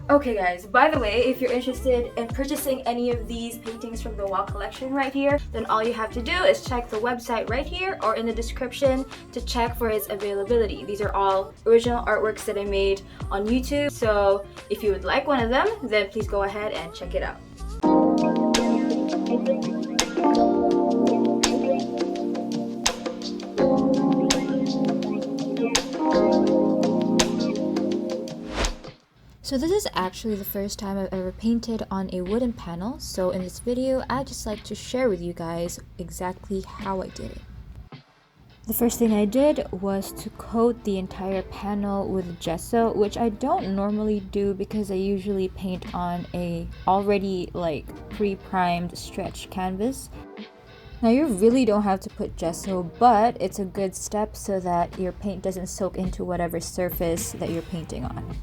Okay guys, by the way, if you're interested in purchasing any of these paintings from the wall collection right here, then all you have to do is check the website right here or in the description to check for its availability. These are all original artworks that I made on YouTube, so if you would like one of them, then please go ahead and check it out. So this is actually the first time I've ever painted on a wooden panel, so in this video I'd just like to share with you guys exactly how I did it. The first thing I did was to coat the entire panel with gesso, which I don't normally do because I usually paint on a already pre-primed stretch canvas. Now you really don't have to put gesso, but it's a good step so that your paint doesn't soak into whatever surface that you're painting on.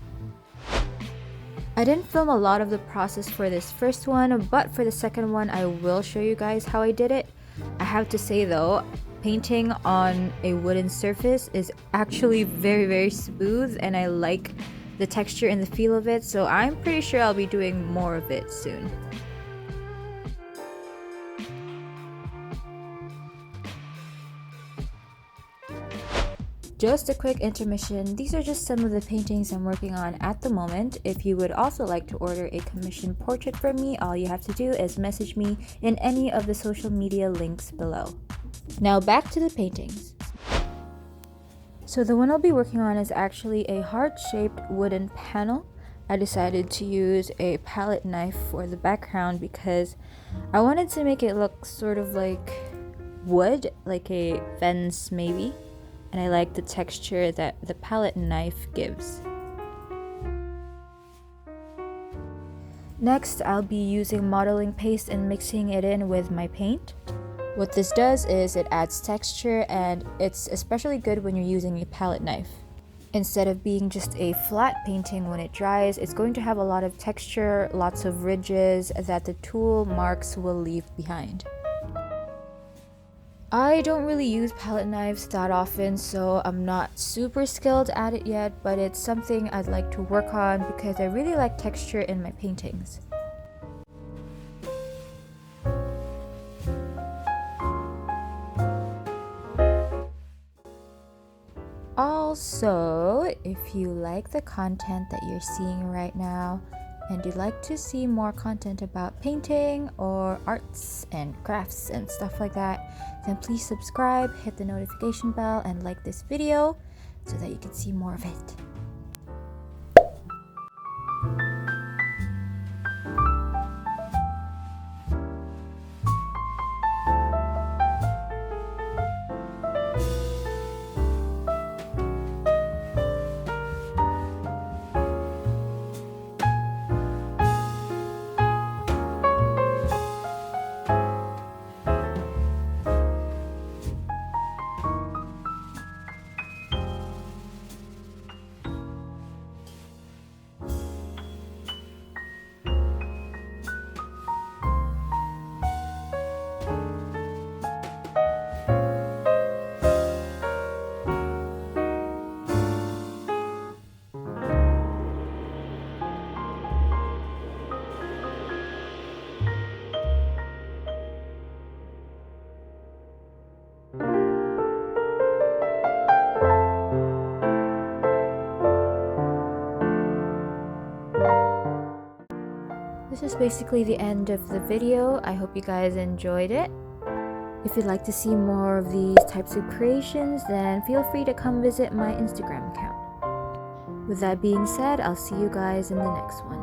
I didn't film a lot of the process for this first one, but for the second one I will show you guys how I did it. I have to say though, painting on a wooden surface is actually very smooth and I like the texture and the feel of it, so I'm pretty sure I'll be doing more of it soon. Just a quick intermission, these are just some of the paintings I'm working on at the moment. If you would also like to order a commissioned portrait from me, all you have to do is message me in any of the social media links below. Now back to the paintings. So the one I'll be working on is actually a heart-shaped wooden panel. I decided to use a palette knife for the background because I wanted to make it look sort of like wood, like a fence maybe. And I like the texture that the palette knife gives. Next, I'll be using modeling paste and mixing it in with my paint. What this does is it adds texture, and it's especially good when you're using a palette knife. Instead of being just a flat painting when it dries, it's going to have a lot of texture, lots of ridges that the tool marks will leave behind. I don't really use palette knives that often, so I'm not super skilled at it yet, but it's something I'd like to work on because I really like texture in my paintings. Also, if you like the content that you're seeing right now, and you'd like to see more content about painting or arts and crafts and stuff like that, then please subscribe, hit the notification bell, and like this video so that you can see more of it. This is basically the end of the video. I hope you guys enjoyed it. If you'd like to see more of these types of creations, then feel free to come visit my Instagram account. With that being said, I'll see you guys in the next one.